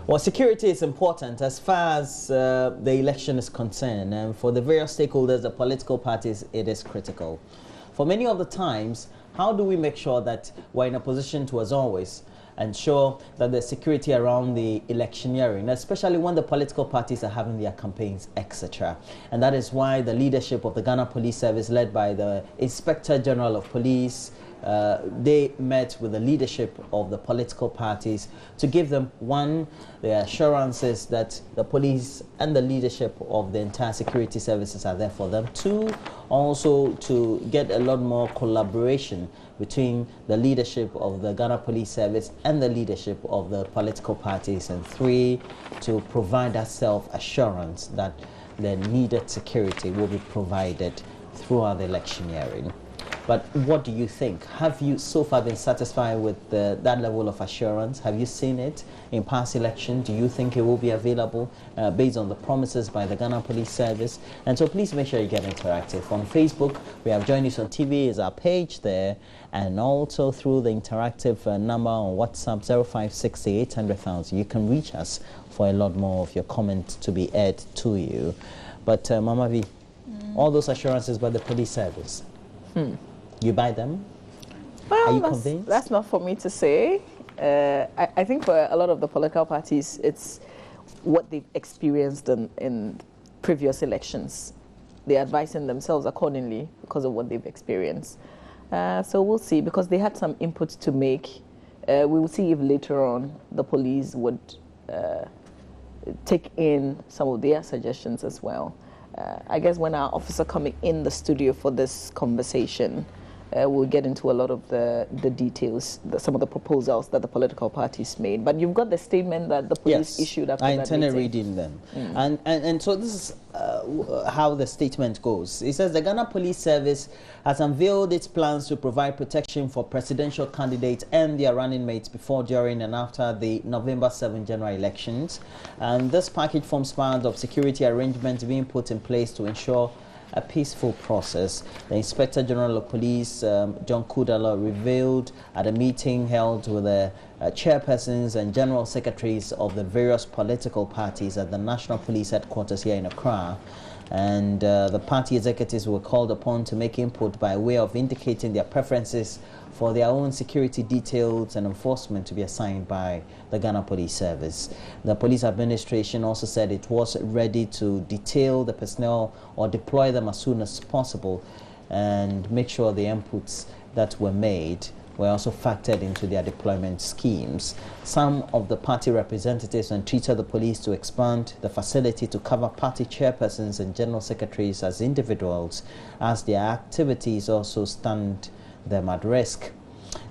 Well, security is important as far as the election is concerned, and for the various stakeholders, the political parties, it is critical. For many of the times, how do we make sure that we're in a position to, as always, ensure that there's security around the electioneering, especially when the political parties are having their campaigns, etc. And that is why the leadership of the Ghana Police Service, led by the Inspector General of Police, they met with the leadership of the political parties to give them, one, the assurances that the police and the leadership of the entire security services are there for them. Two, also to get a lot more collaboration between the leadership of the Ghana Police Service and the leadership of the political parties. And three, to provide that self-assurance that the needed security will be provided throughout the electioneering. But what do you think? Have you so far been satisfied with that level of assurance? Have you seen it in past elections? Do you think it will be available based on the promises by the Ghana Police Service? And so please make sure you get interactive. On Facebook, we have Join Us on TV is our page there, and also through the interactive number on WhatsApp 056800,000. You can reach us for a lot more of your comments to be aired to you. But Mama V, all those assurances by the police service, you buy them? Well, are you convinced? That's not for me to say. I think for a lot of the political parties, it's what they've experienced in previous elections. They're advising themselves accordingly because of what they've experienced. So we'll see, because they had some input to make. We will see if later on the police would take in some of their suggestions as well. I guess when our officer coming in the studio for this conversation, we'll get into a lot of the details, some of the proposals that the political parties made. But you've got the statement that the police issued after that meeting. I intend reading them. And so this is how the statement goes. It says the Ghana Police Service has unveiled its plans to provide protection for presidential candidates and their running mates before, during, and after the November 7 general elections. And this package forms part of security arrangements being put in place to ensure a peaceful process. The Inspector General of Police, John Kudalo, revealed at a meeting held with the chairpersons and general secretaries of the various political parties at the National Police Headquarters here in Accra. And the party executives were called upon to make input by way of indicating their preferences for their own security details and enforcement to be assigned by the Ghana Police Service. The police administration also said it was ready to detail the personnel or deploy them as soon as possible and make sure the inputs that were made were also factored into their deployment schemes. Some of the party representatives entreated the police to expand the facility to cover party chairpersons and general secretaries as individuals, as their activities also stand them at risk.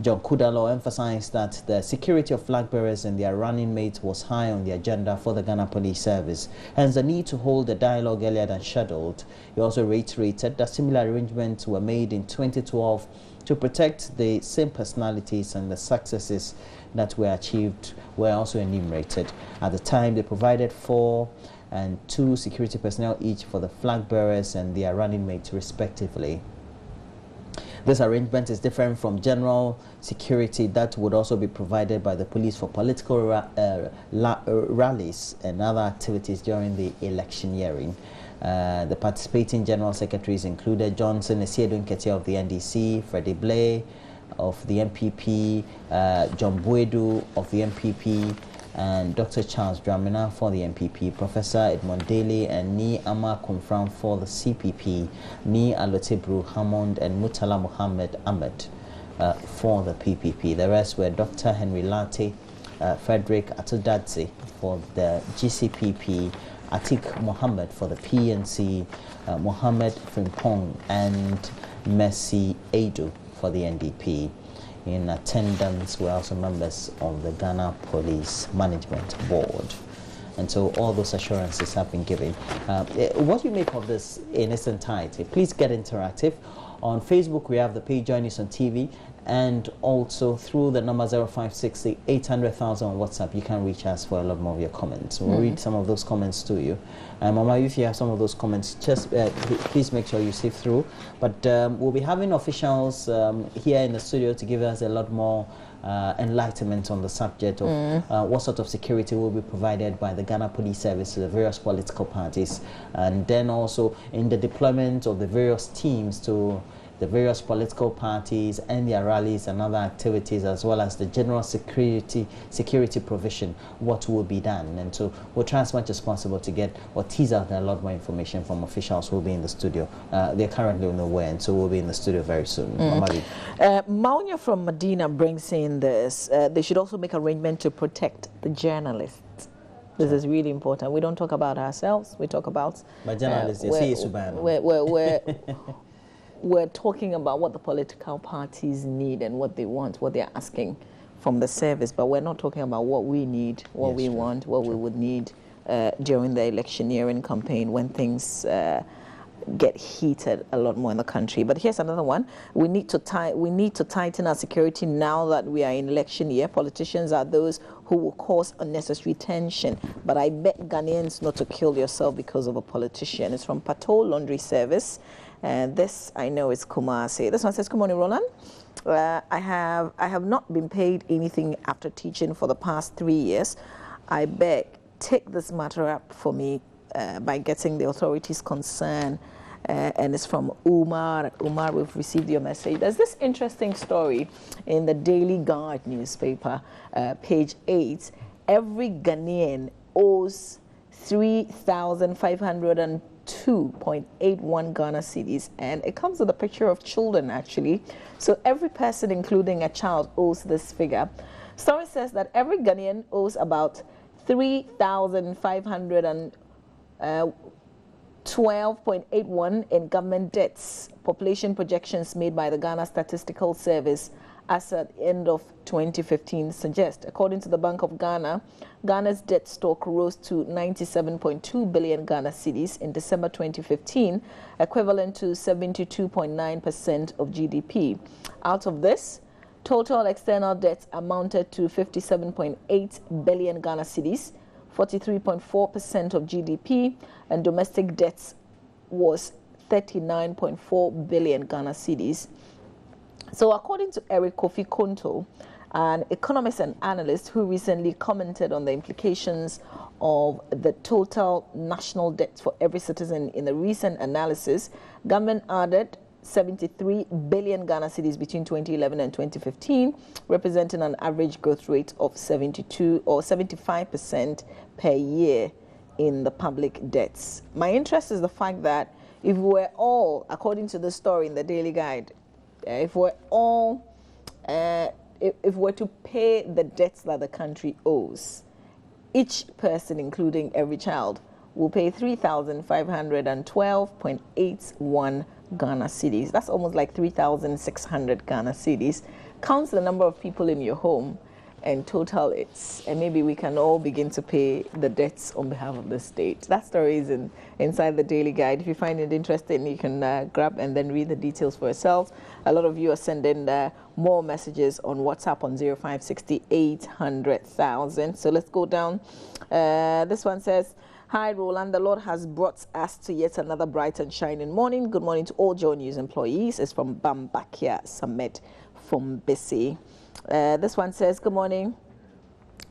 John Kudalo emphasized that the security of flag bearers and their running mates was high on the agenda for the Ghana Police Service, hence the need to hold a dialogue earlier than scheduled. He also reiterated that similar arrangements were made in 2012 to protect the same personalities, and the successes that were achieved were also enumerated. At the time, they provided 4 and 2 security personnel each for the flag bearers and their running mates respectively. This arrangement is different from general security that would also be provided by the police for political rallies and other activities during the electioneering. The participating general secretaries included Johnson Esiedu Nketia of the NDC, Freddie Blay of the MPP, John Buedu of the MPP, and Dr. Charles Dramina for the MPP, Professor Edmond Daly and Ni Ama Kumfran for the CPP, Ni Alotebru Hammond and Mutala Muhammad Ahmed for the PPP. The rest were Dr. Henry Latte, Frederick Atudadze for the GCPP, Atik Mohammed for the PNC, Mohammed Frimpong and Mercy Adu for the NDP. In attendance were also members of the Ghana Police Management Board. And so all those assurances have been given. What do you make of this in its entirety? Please get interactive. On Facebook, we have the page Join Us on TV, and also through the number 0560 800,000 on WhatsApp, you can reach us for a lot more of your comments. We'll read some of those comments to you. Mama, if you have some of those comments, just please make sure you sift through. But we'll be having officials here in the studio to give us a lot more enlightenment on the subject of what sort of security will be provided by the Ghana Police Service to the various political parties, and then also in the deployment of the various teams to the various political parties and their rallies and other activities, as well as the general security provision, what will be done. And so we'll try as much as possible to get or tease out a lot more information from officials who will be in the studio. They're currently nowhere, and so we'll be in the studio very soon. Maunya from Medina brings in this. They should also make arrangement to protect the journalists. This is really important. We don't talk about ourselves. We talk about... But journalists, we're talking about what the political parties need and what they want, what they're asking from the service, but we're not talking about what we need, what we want, what we would need during the electioneering campaign when things get heated a lot more in the country. But here's another one. We need to tighten our security now that we are in election year. Politicians are those who will cause unnecessary tension. But I bet Ghanaians not to kill yourself because of a politician. It's from Pato Laundry Service. And this, I know, is Kumasi. This one says, good morning, Roland. I have not been paid anything after teaching for the past 3 years. I beg, take this matter up for me by getting the authorities concerned. And it's from Umar. Umar, we've received your message. There's this interesting story in the Daily Guard newspaper, page 8. Every Ghanaian owes 3,502.81 Ghana cedis, and it comes with a picture of children, actually. So every person, including a child, owes this figure. Story says that every Ghanaian owes about 3,512.81 in government debts. Population projections made by the Ghana Statistical Service as at the end of 2015 suggest. According to the Bank of Ghana, Ghana's debt stock rose to 97.2 billion Ghana cedis in December 2015, equivalent to 72.9% of GDP. Out of this, total external debt amounted to 57.8 billion Ghana cedis, 43.4% of GDP, and domestic debts was 39.4 billion Ghana cedis. So according to Eric Kofi Konto, an economist and analyst who recently commented on the implications of the total national debt for every citizen in a recent analysis, government added 73 billion Ghana cedis between 2011 and 2015, representing an average growth rate of 72 or 75% per year in the public debts. My interest is the fact that if we're all, according to the story in the Daily Guide, if we're all, if we're to pay the debts that the country owes, each person, including every child, will pay 3,512.81 Ghana cedis. That's almost like 3,600 Ghana cedis. Counts the number of people in your home and total it, and maybe we can all begin to pay the debts on behalf of the state. That story is inside the Daily Guide. If you find it interesting, you can grab and then read the details for yourselves. A lot of you are sending more messages on WhatsApp on 0560 800,000. So let's go down. This one says, hi, Roland. The Lord has brought us to yet another bright and shining morning. Good morning to all Joy News employees. It's from Bambakia Samet from Bessie. This one says, good morning,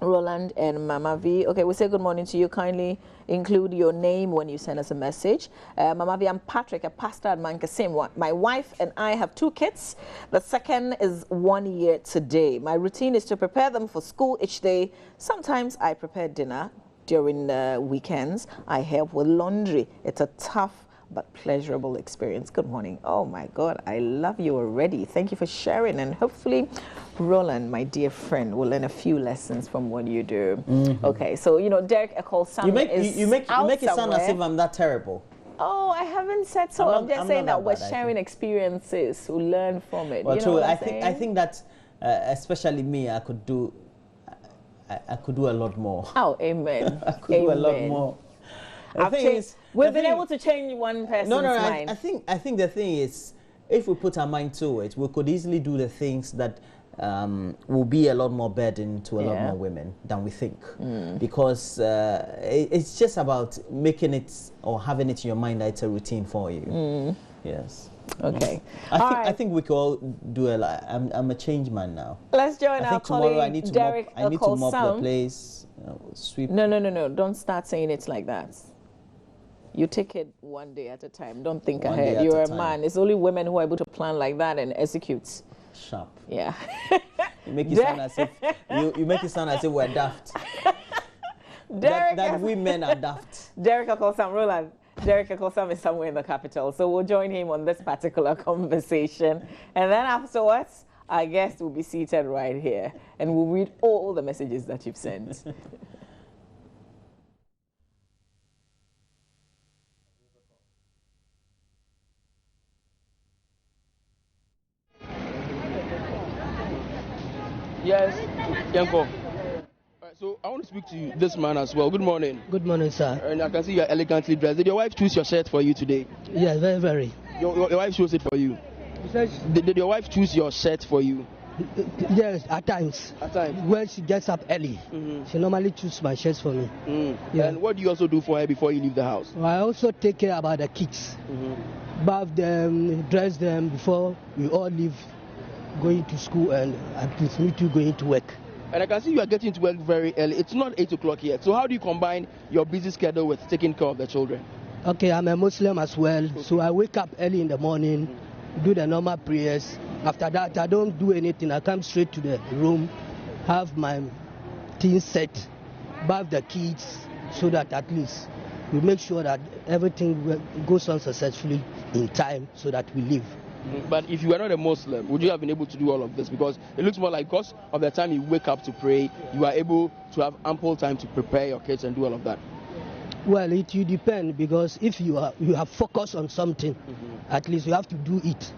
Roland and Mama V. Okay, we say good morning to you. Kindly include your name when you send us a message. Mama V, I'm Patrick, a pastor at Mankasim. My wife and I have 2 kids. The second is 1 year today. My routine is to prepare them for school each day. Sometimes I prepare dinner. During the weekends, I help with laundry. It's a tough but pleasurable experience. Good morning. Oh my God, I love you already. Thank you for sharing, and hopefully Roland, my dear friend, will learn a few lessons from what you do. Okay, so you know, Derek Ecole Sam you make it sound as if I'm that terrible. Oh, I haven't said so. I'm just saying that we're sharing experiences. We learn from it. Well, you know true. what I think that especially me, I could do a lot more. Oh, amen. I could do a lot more. We've been able to change one person's mind. I think the thing is, if we put our mind to it, we could easily do the things that will be a lot more burden to a lot more women than we think. Because it's just about making it or having it in your mind that it's a routine for you. Yes. Okay. I think we could all do a lot. I'm a change man now. Let's join our tomorrow I need to Derek mop, I need to mop the place, sweep. No. Don't start saying it like that. You take it one day at a time. Don't think ahead. You're a man. It's only women who are able to plan like that and execute. Sharp. Yeah. You make it sound as if you make it sound as if we're daft. that women are daft. Derek Akosam, Roland. Derek Akosam is somewhere in the capital, so we'll join him on this particular conversation. And then afterwards, our guest will be seated right here, and we'll read all the messages that you've sent. Yes, Yanko. So I want to speak to this man as well. Good morning. Good morning, sir. And I can see you're elegantly dressed. Did your wife choose your shirt for you today? Yes, very, very. Your wife chose it for you? Did your wife choose your shirt for you? Yes, at times. At times? When she gets up early, she normally chooses my shirts for me. Yeah. And what do you also do for her before you leave the house? I also take care about the kids. Bath them, dress them before we all leave, going to school, and at least me too going to work. And I can see you are getting to work very early. It's not 8 o'clock yet. So how do you combine your busy schedule with taking care of the children? Okay, I'm a Muslim as well. Okay. So I wake up early in the morning, do the normal prayers. After that, I don't do anything. I come straight to the room, have my things set, bath the kids, so that at least we make sure that everything goes on successfully in time so that we leave. But if you were not a Muslim, would you have been able to do all of this? Because it looks more like because of the time you wake up to pray, you are able to have ample time to prepare your kids and do all of that. Well, it will depend, because if you have focused on something, at least you have to do it.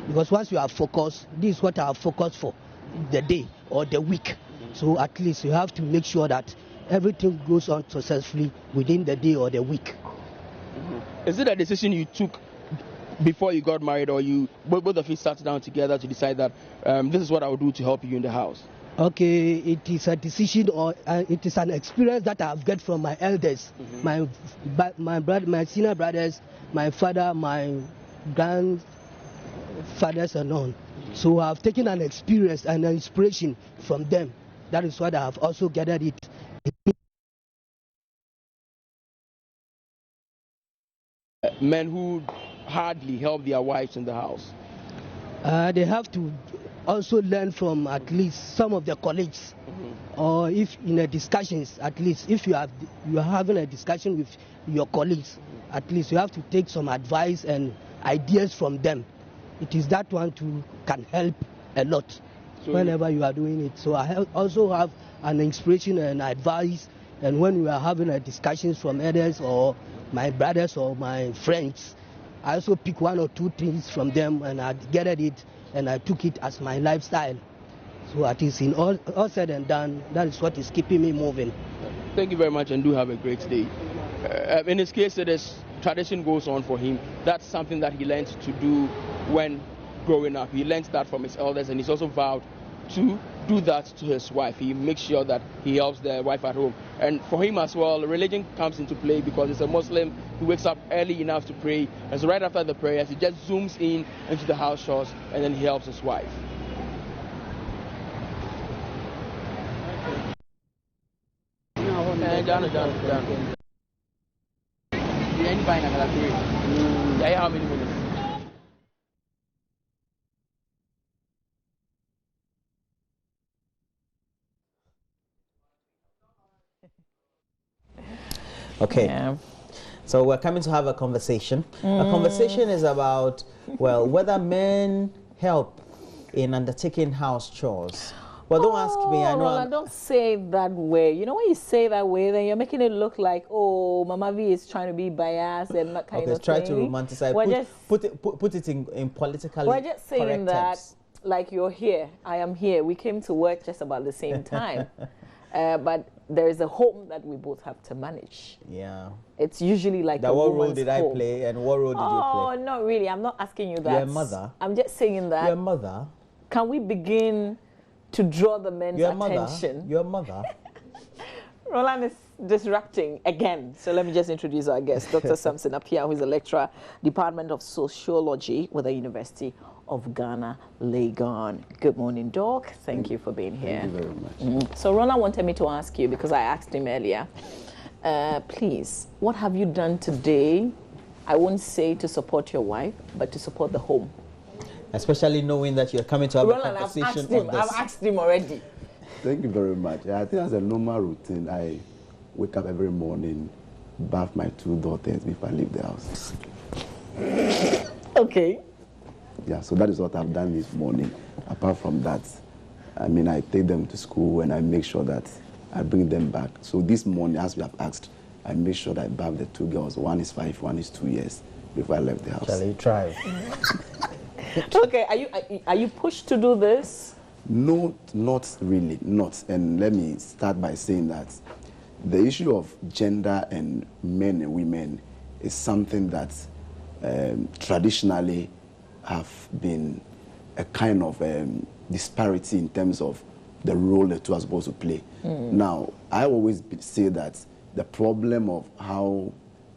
Because once you are focused, this is what I have focused for the day or the week. So at least you have to make sure that everything goes on successfully within the day or the week. Is it a decision you took before you got married, or you both of you sat down together to decide that this is what I will do to help you in the house? Okay, it is a decision, or it is an experience that I have got from my elders, my senior brothers, my father, my grandfathers and on. So I have taken an experience and an inspiration from them. That is what I have also gathered it. Men who hardly help their wives in the house. They have to also learn from at least some of their colleagues, or if in a discussions, at least if you are having a discussion with your colleagues, at least you have to take some advice and ideas from them. It is that one too can help a lot whenever you are doing it. So I also have an inspiration and advice, and when we are having a discussions from others or my brothers or my friends, I also pick one or two things from them, and I gathered it and I took it as my lifestyle. So at least in all said and done, that is what is keeping me moving. Thank you very much, and do have a great day. In his case, tradition goes on for him. That's something that he learned to do when growing up. He learned that from his elders, and he's also vowed to do that to his wife. He makes sure that he helps the wife at home. And for him as well, religion comes into play because he's a Muslim. He wakes up early enough to pray, and so right after the prayers, he just zooms in into the house chores, and then he helps his wife. How many minutes? Okay. Yeah. So we're coming to have a conversation. A conversation is about, well, whether men help in undertaking house chores. Well, don't ask me. I know. Roland, don't say it that way. You know, when you say that way, then you're making it look like, oh, Mama V is trying to be biased and that kind of try thing. to romanticize. Put it in political. We're just saying that like you're here, I am here. We came to work just about the same time. But there is a home that we both have to manage. Yeah. It's usually like that a what woman's role did I home. play and what role did you play? Oh, not really. I'm not asking you that. You're a mother. I'm just saying that. You're a mother. Can we begin to draw the men's You're a attention? mother. You're a mother. Roland is disrupting again. So let me just introduce our guest, Dr. Samson Appiah, who is a lecturer, Department of Sociology with the University of Ghana, Legon. Good morning, Doc. Thank you for being here. Thank you very much. So Roland wanted me to ask you, because I asked him earlier, please, what have you done today? I won't say to support your wife, but to support the home. Especially knowing that you're coming to have Roland, a conversation on this. I've asked him already. Thank you very much. I think as a normal routine, I wake up every morning, bath my 2 daughters before I leave the house. Okay. Yeah, so that is what I've done this morning. Apart from that, I mean, I take them to school and I make sure that I bring them back. So this morning, as we have asked, I make sure that I bath the 2 girls. One is 5, one is 2 years before I left the house. Shall you try? Okay, are you pushed to do this? No, not really, not. And let me start by saying that the issue of gender and men and women is something that traditionally have been a kind of disparity in terms of the role the two are supposed to play. Now, I always say that the problem of how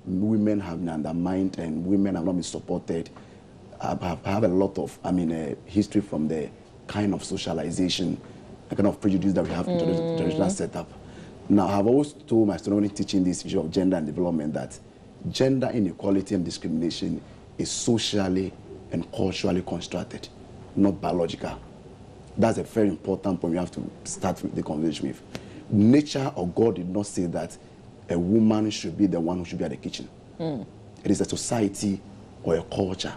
women have been undermined and women have not been supported have a lot of, history from the kind of socialization, the kind of prejudice that we have in the traditional setup. Now, I've always told my students when teaching this issue of gender and development that gender inequality and discrimination is socially and culturally constructed, not biological. That's a very important point we have to start with the conversation with. Nature or God did not say that a woman should be the one who should be at the kitchen. It is a society or a culture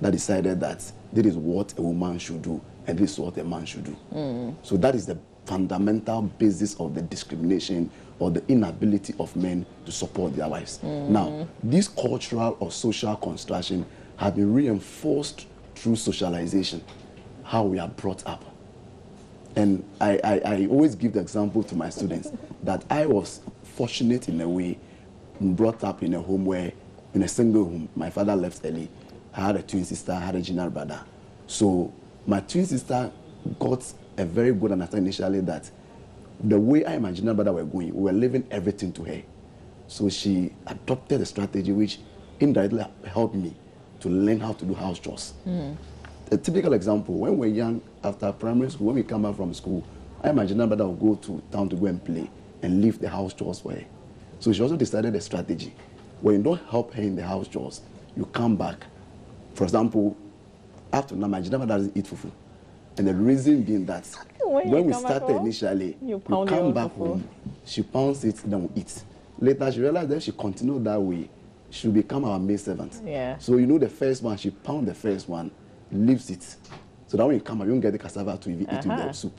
that decided that this is what a woman should do and this is what a man should do. So that is the fundamental basis of the discrimination or the inability of men to support their wives. Now, this cultural or social construction have been reinforced through socialization, how we are brought up. And I always give the example to my students that I was fortunate in a way, brought up in a home where, in a single home, my father left early. I had a twin sister, I had a junior brother. So my twin sister got a very good understanding initially that the way I and my junior brother were going, we were leaving everything to her. So she adopted a strategy which indirectly helped me to learn how to do house chores. A typical example, when we're young, after primary school, when we come back from school, I and my junior brother will go to town to go and play and leave the house chores for her. So she also decided a strategy. When you don't help her in the house chores, you come back. For example, after now, my junior brother doesn't eat fufu. And the reason being that when we started initially, you come back home, she pounds it, then we eat. Later, she realized that if she continued that way, she will become our maid servant. Yeah. So you know the first one, she pounds the first one, leaves it. So that when you come back, you don't get the cassava to even eat with the soup.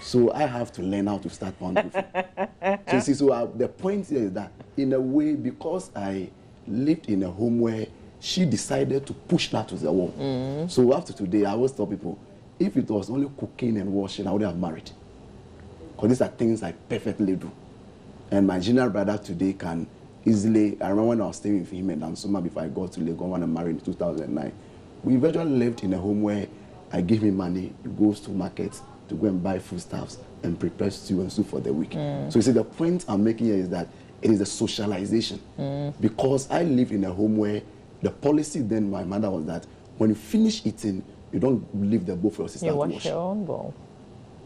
So I have to learn how to start pounding fufu. So you see, the point here is that in a way, because I lived in a home where she decided to push that to the wall. So after today, I always tell people, if it was only cooking and washing, I would have married. Because these are things I perfectly do. And my junior brother today can easily, I remember when I was staying with him in Dansuma before I got to Legon when I married in 2009. We eventually lived in a home where I give him money, he goes to market to go and buy foodstuffs and prepare stew and soup for the week. So you see, the point I'm making here is that it is the socialization. Because I live in a home where the policy then my mother was that when you finish eating, you don't leave the bowl for your sister to wash. You wash your own bowl.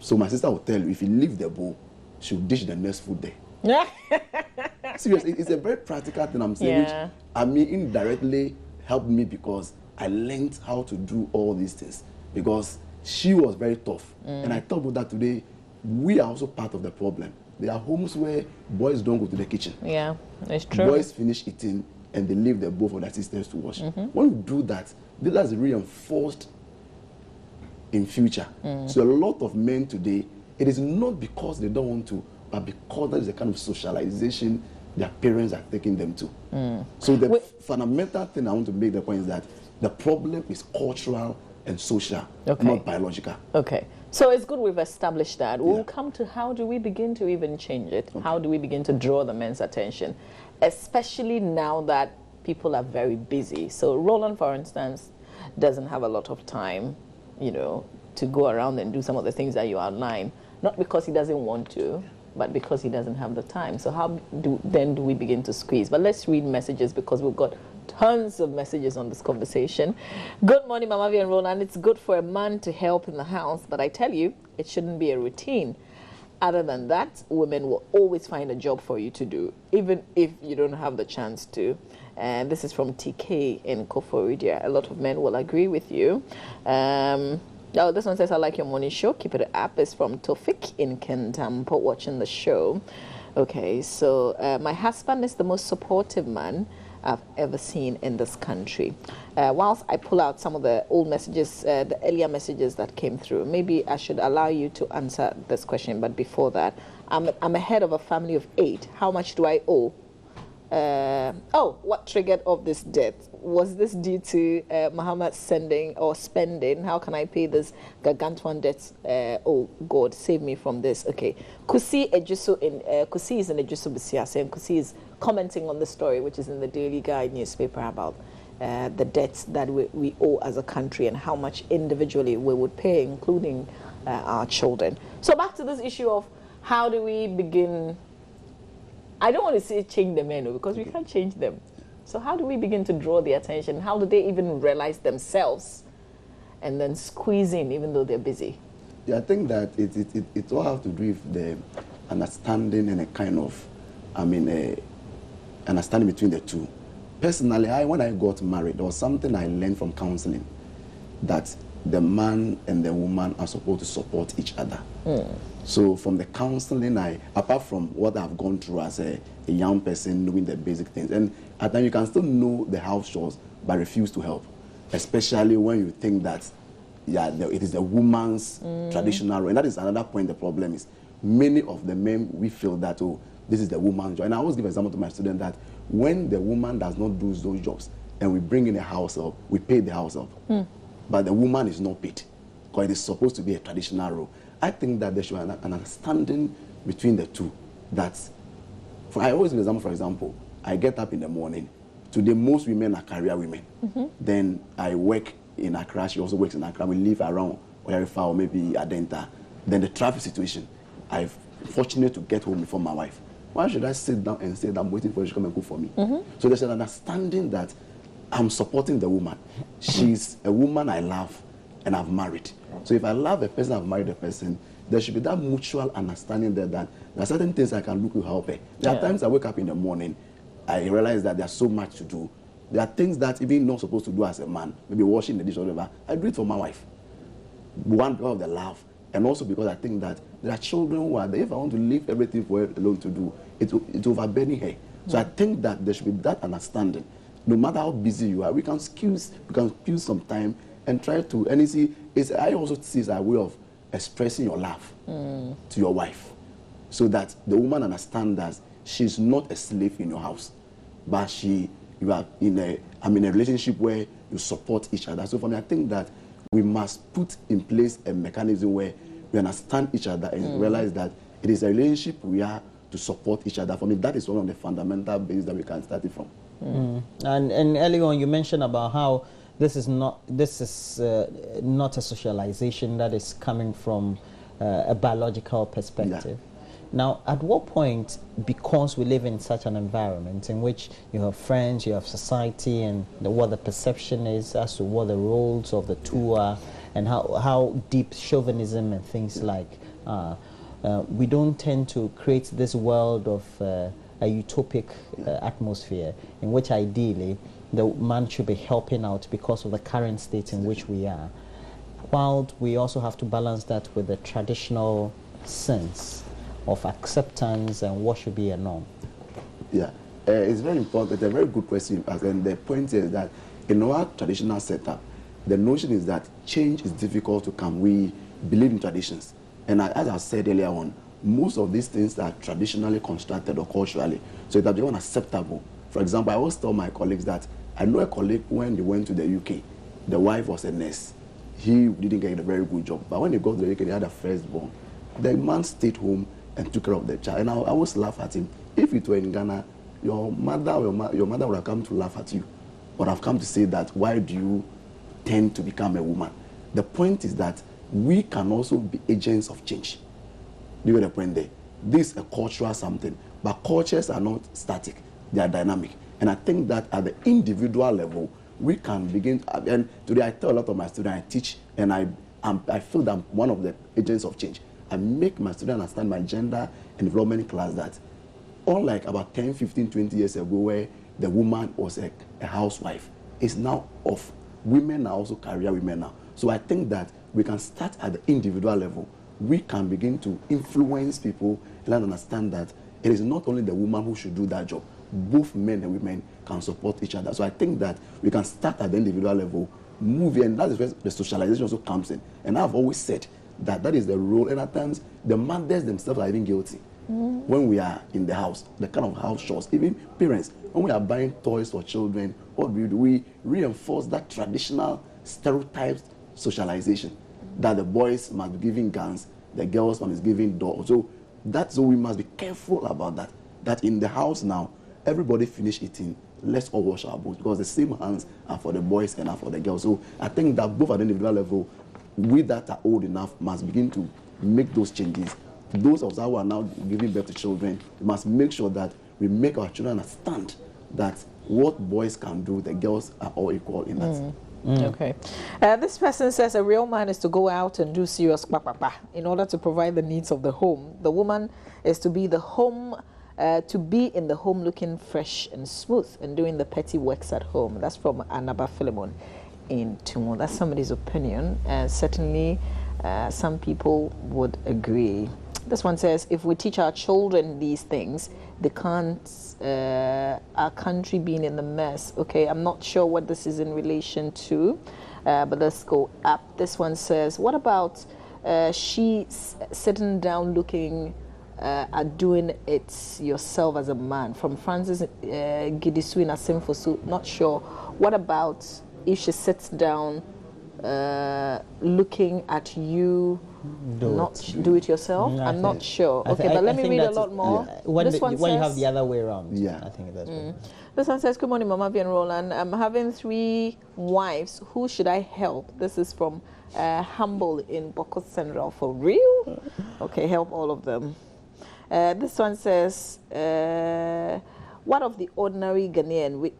So my sister will tell you, if you leave the bowl, she'll dish the next food there. Seriously, it's a very practical thing I'm saying, which I mean indirectly helped me because I learned how to do all these things because she was very tough. And I thought about that today, we are also part of the problem. There are homes where boys don't go to the kitchen. Yeah, it's true. Boys finish eating and they leave the bowl for their sisters to wash. When you do that, that's reinforced in future. So a lot of men today, it is not because they don't want to, but because that is the kind of socialization their parents are taking them to. So the fundamental thing I want to make the point is that the problem is cultural and social, Okay. not biological. Okay. So it's good we've established that. We'll Yeah. come to how do we begin to even change it? How do we begin to draw the men's attention? Especially now that people are very busy. So Roland, for instance, doesn't have a lot of time, to go around and do some of the things that you outline. Not because he doesn't want to, but because he doesn't have the time. So how do we begin to squeeze? But let's read messages because we've got tons of messages on this conversation. Good morning, Mama V and Roland. It's good for a man to help in the house, but I tell you, it shouldn't be a routine. Other than that, women will always find a job for you to do, even if you don't have the chance to. And this is from TK in Koforidia. A lot of men will agree with you. This one says, I like your morning show. Keep it up. It's from Tofik in Kentampo watching the show. Okay, so my husband is the most supportive man I've ever seen in this country. Whilst I pull out some of the old messages, the earlier messages that came through, maybe I should allow you to answer this question. But before that, I'm a head of a family of 8. How much do I owe? What triggered off this debt? Was this due to Muhammad sending or spending? How can I pay this gargantuan debt? Oh God, save me from this. Okay, Kusi is in Ejusu Bisiase, and Kusi is commenting on the story, which is in the Daily Guide newspaper, about the debts that we owe as a country and how much individually we would pay, including our children. So back to this issue of how do we begin. I don't want to say change the men, because we can't change them. So how do we begin to draw their attention? How do they even realize themselves and then squeeze in even though they're busy? Yeah, I think that it all has to do with the understanding and a kind of, understanding between the two. Personally, when I got married, there was something I learned from counseling, that the man and the woman are supposed to support each other. So from the counseling, apart from what I've gone through as a young person, knowing the basic things, and at times you can still know the house chores but refuse to help, especially when you think that it is the woman's traditional role. And that is another point. The problem is many of the men, we feel that, oh, this is the woman's job. And I always give an example to my students that when the woman does not do those jobs and we bring in a house help, we pay the house help, but the woman is not paid because it is supposed to be a traditional role. I think that there should be an understanding between the two. I always give an example. For example, I get up in the morning. Today, most women are career women. Then I work in Accra. She also works in Accra. We live around Oyarifa or maybe Adenta. Then the traffic situation, I'm fortunate to get home before my wife. Why should I sit down and say that I'm waiting for her to come and cook for me? So there's an understanding that I'm supporting the woman. She's a woman I love and I've married. So if I love a person, I've married a person, there should be that mutual understanding that there are certain things I can look to help her. There are times I wake up in the morning, I realize that there's so much to do. There are things that even not supposed to do as a man, maybe washing the dish or whatever, I do it for my wife. One, because of the love, and also because I think that there are children who are there. If I want to leave everything for her alone to do, it's overburdening her. So I think that there should be that understanding. No matter how busy you are, we can excuse some time and try to, and you see, I also see it as a way of expressing your love to your wife, so that the woman understands that she's not a slave in your house, but you are in a relationship where you support each other. So for me, I think that we must put in place a mechanism where we understand each other and realize that it is a relationship we are to support each other. For me, that is one of the fundamental bases that we can start it from. And earlier on, you mentioned about how this is not a socialization that is coming from a biological perspective. Yeah. Now, at what point, because we live in such an environment in which you have friends, you have society, and what the perception is as to what the roles of the two are, and how deep chauvinism and things like, we don't tend to create this world of a utopic atmosphere in which ideally the man should be helping out because of the current state in which we are, while we also have to balance that with the traditional sense of acceptance and what should be a norm. Yeah, it's very important. It's a very good question. And the point is that in our traditional setup, the notion is that change is difficult to come. We believe in traditions. And as I said earlier on, most of these things are traditionally constructed or culturally. So it has become acceptable. For example, I always tell my colleagues that I know a colleague when they went to the UK, the wife was a nurse. he didn't get a very good job. But when he got to the UK, he had a firstborn. The man stayed home and took care of the child. And I always laugh at him. If it were in Ghana, your mother would have come to laugh at you, would have come to say that, why do you tend to become a woman? The point is that we can also be agents of change. Do you get the point there? This is a cultural something, but cultures are not static, they are dynamic. And I think that at the individual level, we can begin, and today I tell a lot of my students, I teach, and I feel that I'm one of the agents of change. I make my students understand my gender and development class that unlike about 10, 15, 20 years ago where the woman was a housewife, it's now off. Women are also career women now. So I think that we can start at the individual level. We can begin to influence people and understand that it is not only the woman who should do that job. Both men and women can support each other. So I think that we can start at the individual level, move in, and that is where the socialization also comes in. And I've always said that that is the role, and at times the mothers themselves are even guilty. When we are in the house, the kind of house chores, even parents, when we are buying toys for children, what do? We reinforce that traditional stereotyped socialization that the boys must be giving guns, the girls must be giving dolls. So that's so we must be careful about that. That in the house now, everybody finish eating, let's all wash our boots, because the same hands are for the boys and are for the girls. So I think that both at the individual level, we that are old enough must begin to make those changes. Those of us who are now giving birth to children, we must make sure that we make our children understand that what boys can do, the girls are all equal in that. Okay. This person says a real man is to go out and do serious in order to provide the needs of the home. The woman is to be in the home looking fresh and smooth and doing the petty works at home. That's from Anaba Philemon in Tumu. That's somebody's opinion. Certainly, some people would agree. This one says, if we teach our children these things, they can't, our country being in the mess. Okay, I'm not sure what this is in relation to, but let's go up. This one says, what about she sitting down looking at doing it yourself as a man? From Francis Gidisu in Asimfosu, not sure. What about if she sits down looking at you, do it yourself? I'm not sure. Okay, but let me read a lot more. When this one you says, have the other way around. Yeah. I think that's This one says, good morning, Mama V and Roland. I'm having 3 wives. Who should I help? This is from Humble in Boko Central. For real? Okay, help all of them. This one says, what of the ordinary Ghanaian?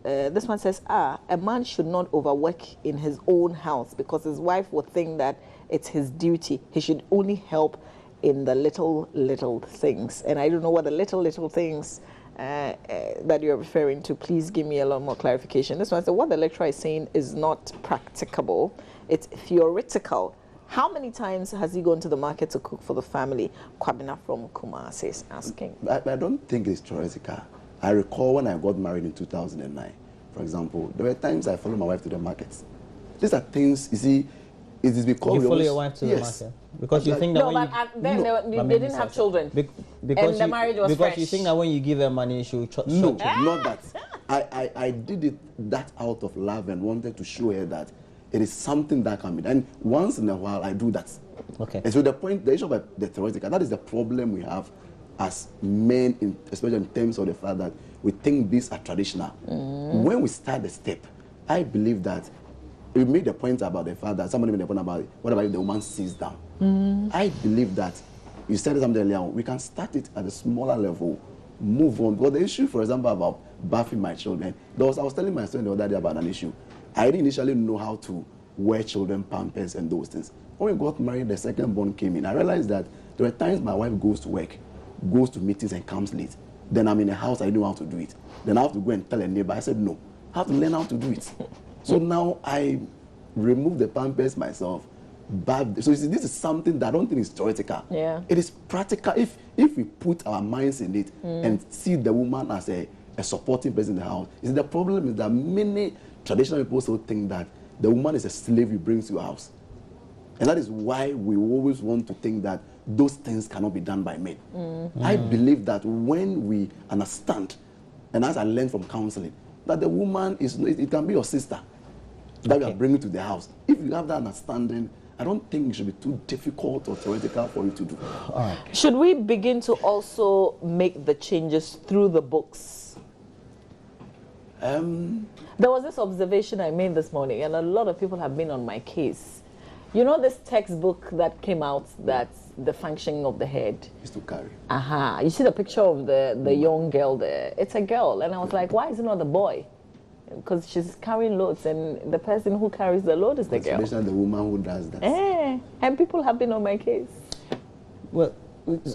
This one says, a man should not overwork in his own house because his wife would think that it's his duty. He should only help in the little things. And I don't know what the little things that you're referring to. Please give me a lot more clarification. This one says, what the lecturer is saying is not practicable. It's theoretical. How many times has he gone to the market to cook for the family? Kwabena from Kumasi is asking. I don't think it's theoretical. I recall when I got married in 2009, for example, there were times I followed my wife to the markets. These are things, you see, it is because you follow your wife to the market because you think that they didn't have children, and the marriage was fresh. You think that when you give her money, she'll not that. I did it that out of love and wanted to show her that it is something that can be done. And once in a while, I do that. Okay. And so the issue about the theoretical, that is the problem we have as men, especially in terms of the fact that we think these are traditional. When we start the step, I believe that we made the point about the fact that somebody made the point about what about if the woman sits down. I believe that you said something earlier on, we can start it at a smaller level, move on. But the issue, for example, about bathing my children, I was telling my student the other day about an issue. I didn't initially know how to wear children pampers and those things. When we got married, the second born came in. I realized that there were times my wife goes to work, goes to meetings and comes late. Then I'm in a house, I know how to do it. Then I have to go and tell a neighbor. I said, no, I have to learn how to do it. So now I remove the pampers myself. So you see, this is something that I don't think is theoretical. Yeah. It is practical. If we put our minds in it and see the woman as a supporting person in the house. You see, the problem is that many traditional people also think that the woman is a slave you bring to your house. And that is why we always want to think that those things cannot be done by men. I believe that when we understand, and as I learned from counseling, that the woman it can be your sister. that we are bringing to the house. If you have that understanding, I don't think it should be too difficult or theoretical for you to do. All right. Should we begin to also make the changes through the books? There was this observation I made this morning, and a lot of people have been on my case. You know this textbook that came out, that's the functioning of the head? Is to carry. You see the picture of the young girl there? It's a girl. And I was like, why is it not a boy? Because she's carrying loads, and the person who carries the load is the girl. Especially the woman who does that. And people have been on my case. Well,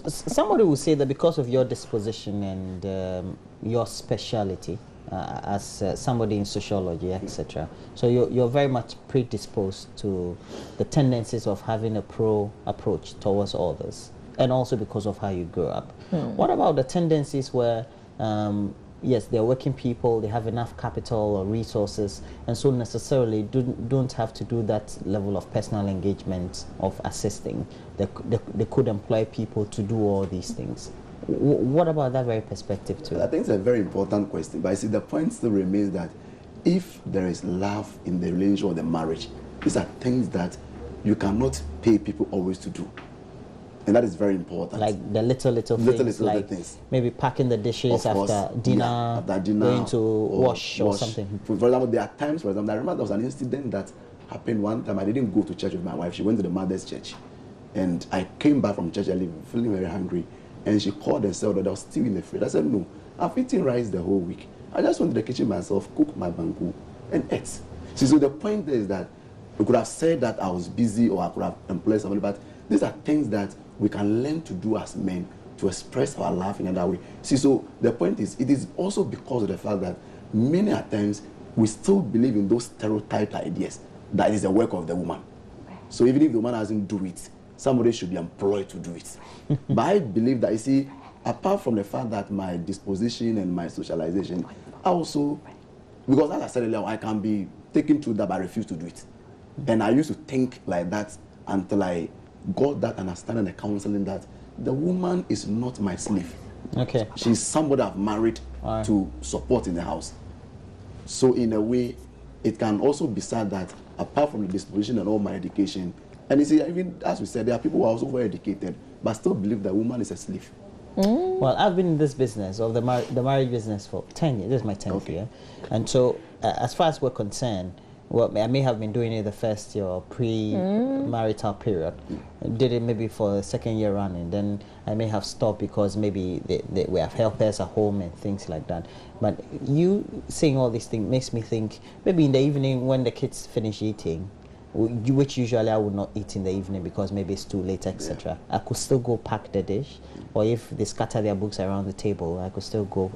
somebody will say that because of your disposition and your speciality as somebody in sociology, etc., so you're very much predisposed to the tendencies of having a pro approach towards others, and also because of how you grew up. What about the tendencies where yes, they're working people, they have enough capital or resources, and so necessarily don't have to do that level of personal engagement of assisting. They could employ people to do all these things. What about that very perspective too? I think it's a very important question, but I see the point still remains that if there is love in the relationship or the marriage, these are things that you cannot pay people always to do. And that is very important. Like the little things, like things. Maybe packing the dishes after dinner, going to wash or something. For example, there are times, for example, I remember there was an incident that happened one time. I didn't go to church with my wife. She went to the mother's church. And I came back from church early, feeling very hungry. And she called and said that I was still in the fridge. I said, no, I've eaten rice the whole week. I just went to the kitchen myself, cook my banku, and ate. See, so the point is that we could have said that I was busy or I could have employed somebody, but these are things that we can learn to do as men to express our love in another way. See, so the point is, it is also because of the fact that many a times we still believe in those stereotyped ideas that is the work of the woman. So even if the woman doesn't do it, somebody should be employed to do it. But I believe that, you see, apart from the fact that my disposition and my socialization, I also, because as I said earlier, I can be taken through that, but I refuse to do it. And I used to think like that until I got that understanding and counseling that the woman is not my slave. Okay. She's somebody I've married to support in the house. So in a way, it can also be said that apart from the disposition and all my education, and you see, even as we said, there are people who are also very educated, but still believe that woman is a slave. Well, I've been in this business, of the marriage business, for 10 years. This is my 10th year. And so, as far as we're concerned, well, I may have been doing it the first year or pre-marital period. Did it maybe for the second year running. Then I may have stopped because maybe we have helpers at home and things like that. But you saying all these things makes me think maybe in the evening when the kids finish eating, which usually I would not eat in the evening because maybe it's too late, etc. I could still go pack the dish, or if they scatter their books around the table, I could still go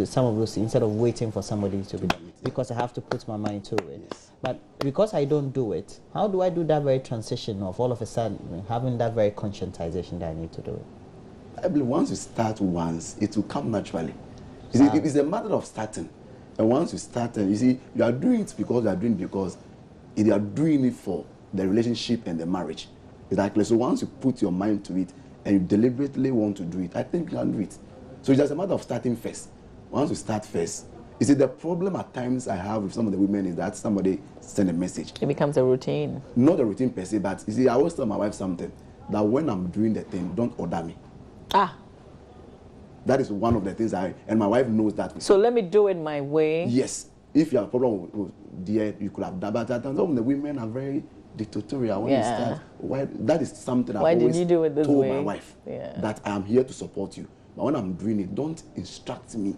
some of those instead of waiting for somebody to be done, because I have to put my mind to it. Yes. But because I don't do it, how do I do that very transition of all of a sudden having that very conscientization that I need to do it? I believe once you start once, it will come naturally. You see, it is a matter of starting. And once you start, you see, you are doing it because you are doing it because you are doing it for the relationship and the marriage. Exactly. So once you put your mind to it and you deliberately want to do it, I think you can do it. So it's just a matter of starting first. Once you start first, you see, the problem at times I have with some of the women is that somebody send a message. It becomes a routine. Not a routine per se, but you see, I always tell my wife something, that when I'm doing the thing, don't order me. That is one of the things and my wife knows that. So let me do it my way. Yes. If you have a problem with dear, you could have done, but some of the women are very dictatorial when you start. Why, that is something I've always told my wife, that I am here to support you. But when I'm doing it, don't instruct me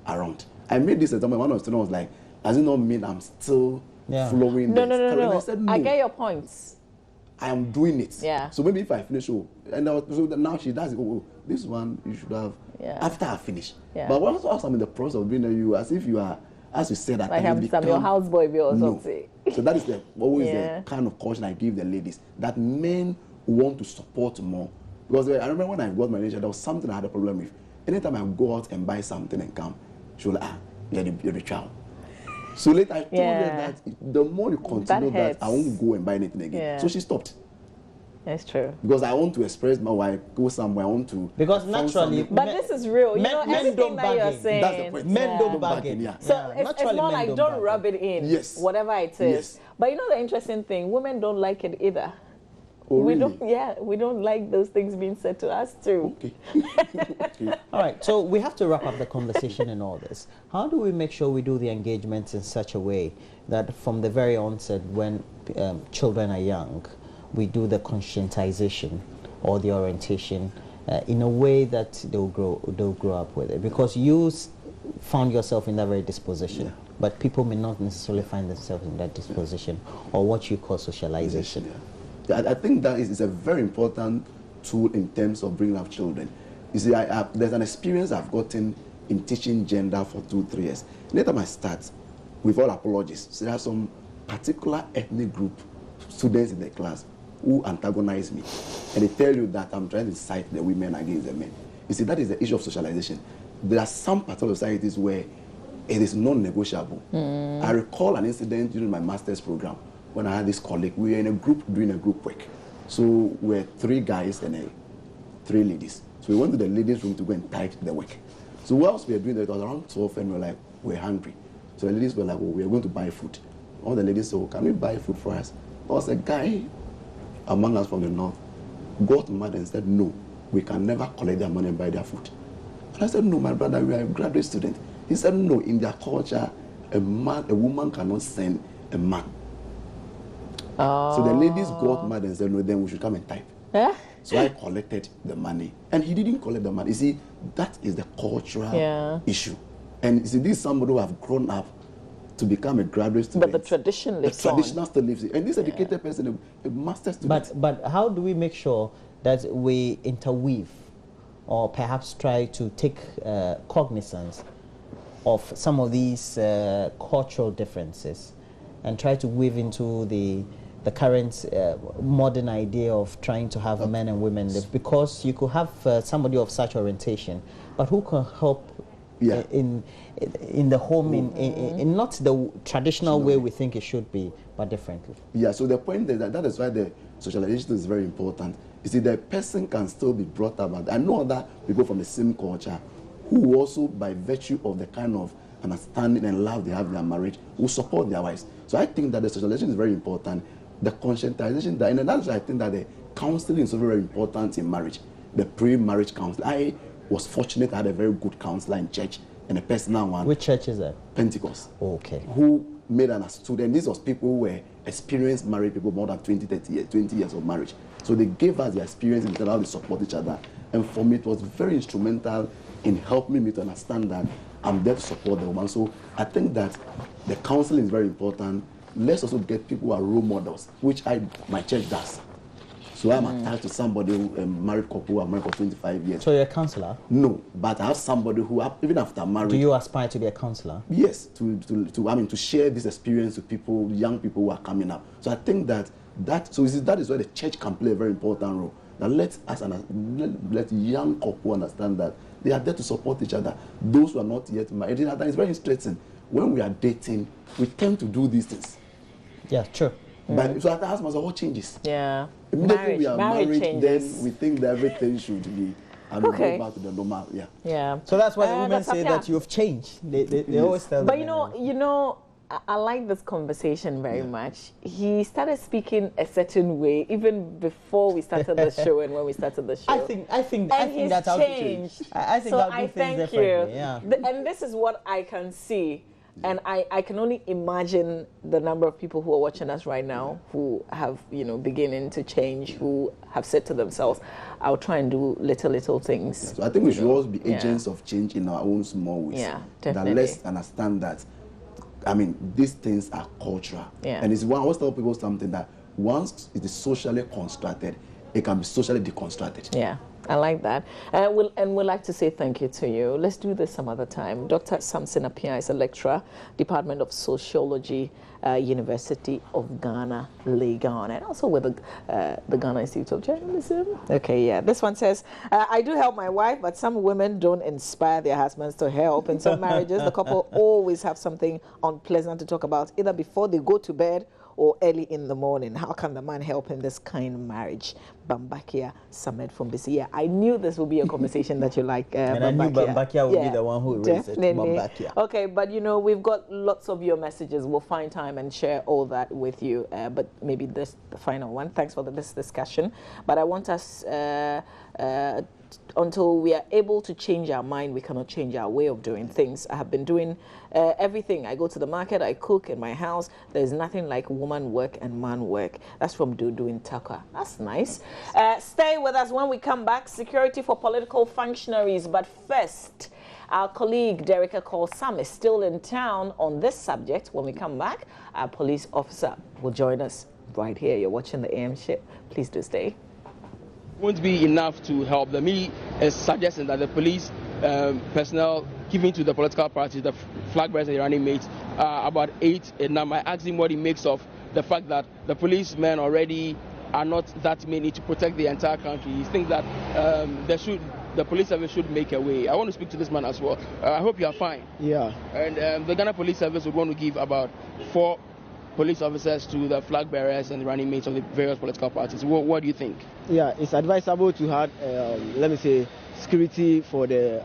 around. I made this example. One of the students was like, does it not mean I'm still following No. I said, no. I get your points. I am doing it. Yeah. So maybe if I finish, so now she does it. This one you should have after I finish. Yeah. But once I'm in the process of being you, as if you are, as you said, that like I'm your houseboy or something. So that is always the kind of caution I give the ladies, that men want to support more. Because I remember when I got my relationship, there was something I had a problem with. Anytime I go out and buy something and come, she was like, you're the child. So later I told her that the more you continue that, I won't go and buy anything again. So she stopped. That's true. Because I want to express my wife, go somewhere, I want to. Because naturally, But this is real. You know, men everything don't that you're bargain. saying. That's the point. Men don't bargain, bargain. yeah. So Yeah, it's naturally more men like don't don't bargain. rub it in. Yes. Whatever it is. Yes. But you know the interesting thing, women don't like it either. Oh, We really? don't. Yeah, we don't like those things being said to us too. Okay. Okay. All right, so we have to wrap up the conversation and all this. How do we make sure we do the engagements in such a way that from the very onset, when children are young, we do the conscientization or the orientation in a way that they'll grow up with it? Because you found yourself in that very disposition, but people may not necessarily find themselves in that disposition, or what you call socialization. Yeah, I think that is a very important tool in terms of bringing up children. You see, there's an experience I've gotten in teaching gender for 2-3 years. Later I start, with all apologies, so there are some particular ethnic group students in the class who antagonize me, and they tell you that I'm trying to cite the women against the men. You see, that is the issue of socialization. There are some parts of societies where it is non-negotiable. I recall an incident during my master's program when I had this colleague. We were in a group doing a group work. So we were 3 guys and 3 ladies. So we went to the ladies' room to go and type the work. So whilst we were doing that, it was around 12 and we were like, we're hungry. So the ladies were like, well, we're going to buy food. All the ladies said, well, can we buy food for us? There was a guy among us from the north got mad and said, no, we can never collect their money and buy their food. And I said, no, my brother, we are a graduate student. He said, no, in their culture, a woman cannot send a man. So the ladies got mad and said, no, then we should come and type. So I collected the money. And he didn't collect the money. You see, that is the cultural issue. And you see, this is somebody who have grown up to become a graduate student. But the tradition lives The tradition still lives. And this educated person, a master student. But how do we make sure that we interweave, or perhaps try to take cognizance of some of these cultural differences and try to weave into the current modern idea of trying to have men and women live? Because you could have somebody of such orientation, but who can help in the home in not the traditional way we think it should be, but differently? Yeah, so the point is that is why the socialization is very important. You see, the person can still be brought up, and I know other people from the same culture who also, by virtue of the kind of understanding and love they have in their marriage, will support their wives. So I think that the socialization is very important. The conscientization, and that's why I think that the counseling is very important in marriage. The pre-marriage counseling. I was fortunate I had a very good counselor in church, and a personal one. Which church is that? Pentecost. Okay. Who made an student. These was people who were experienced married people, more than 20 years of marriage. So they gave us their experience and how they support each other. And for me, it was very instrumental in helping me to understand that I'm there to support the woman. So I think that the counseling is very important. Let's also get people who are role models, which my church does. So I'm attached to somebody, a married couple who are married for 25 years. So you're a counselor? No, but I have somebody who, even after marriage. Do you aspire to be a counselor? Yes, to share this experience with people, young people who are coming up. So I think that is where the church can play a very important role. Now let young couple understand that they are there to support each other. Those who are not yet married, it's very interesting. When we are dating, we tend to do these things. Yeah, true. But so I ask myself, what changes? Yeah. Immediately we are married, changes. then we think that everything should be go back to the normal. Yeah. So that's why the women say that you've changed. They always tell But them. you know, I like this conversation very much. He started speaking a certain way even before we started the show and when we started the show. I think that's how to change. I think I'll do things differently. Yeah. And this is what I can see. And I can only imagine the number of people who are watching us right now who have, beginning to change, who have said to themselves, I'll try and do little things. Yeah, so I think we should always be agents of change in our own small ways. Yeah, definitely. That let's understand that, these things are cultural. Yeah. And it's one, I always tell people something that once it is socially constructed, it can be socially deconstructed. Yeah. I like that. We'd like to say thank you to you. Let's do this some other time. Dr. Samson Appiah is a lecturer, Department of Sociology, University of Ghana, Legon, and also with the Ghana Institute of Journalism. Okay, yeah. This one says, I do help my wife, but some women don't inspire their husbands to help. In some marriages, the couple always have something unpleasant to talk about, either before they go to bed or early in the morning. How can the man help in this kind of marriage? Bambakia Samed from Bisia. I knew this would be a conversation that you like. And I knew Bambakia would be the one who raised it. Bambakia. Okay, but you know, we've got lots of your messages. We'll find time and share all that with you. But maybe this the final one. Thanks for this discussion. But I want us until we are able to change our mind, we cannot change our way of doing things. I have been doing everything. I go to the market, I cook in my house. There's nothing like woman work and man work. That's from Dudu in Taka. That's nice. Stay with us when we come back. Security for political functionaries. But first, our colleague Derricka Sam is still in town on this subject. When we come back, our police officer will join us right here. You're watching the AM Ship. Please do stay. Won't be enough to help them. He is suggesting that the police personnel given to the political parties, the flag bearers and the running mates, are about 8 in number. I asked him what he makes of the fact that the policemen already are not that many to protect the entire country. He thinks that the police service should make a way. I want to speak to this man as well. I hope you are fine. Yeah. And the Ghana Police Service would want to give about 4 police officers to the flag bearers and the running mates of the various political parties. What do you think? Yeah, it's advisable to have, let me say, security for the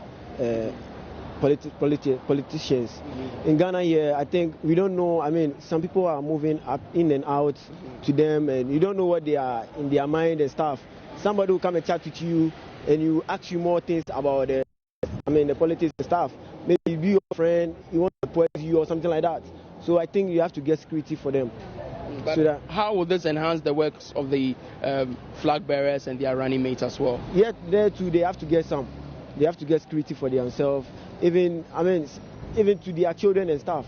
politicians. Mm-hmm. In Ghana here, I think we don't know, I mean, some people are moving up in and out to them, and you don't know what they are in their mind and stuff. Somebody will come and chat with you, and you ask you more things about the politics and stuff. Maybe be your friend, he wants to poison you or something like that. So I think you have to get security for them. But so how will this enhance the works of the flag bearers and their running mates as well? Yeah, there too, they have to get some. They have to get security for themselves, even to their children and stuff.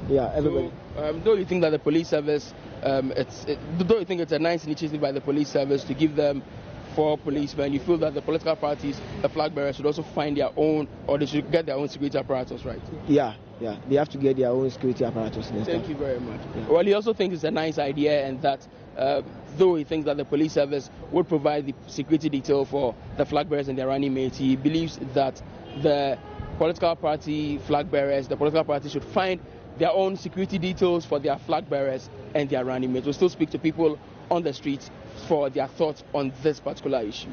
Yeah, everybody. So, though you think that the police service, though you think it's a nice initiative by the police service to give them 4 policemen, you feel that the political parties, the flag bearers, should also find their own, or they should get their own security apparatus, right? Yeah, they have to get their own security apparatus. Thank you very much. Yeah. Well, he also thinks it's a nice idea, and that though he thinks that the police service would provide the security detail for the flag bearers and their running mates, he believes that the political party flag bearers, the political party should find their own security details for their flag bearers and their running mates. We'll still speak to people on the streets for their thoughts on this particular issue.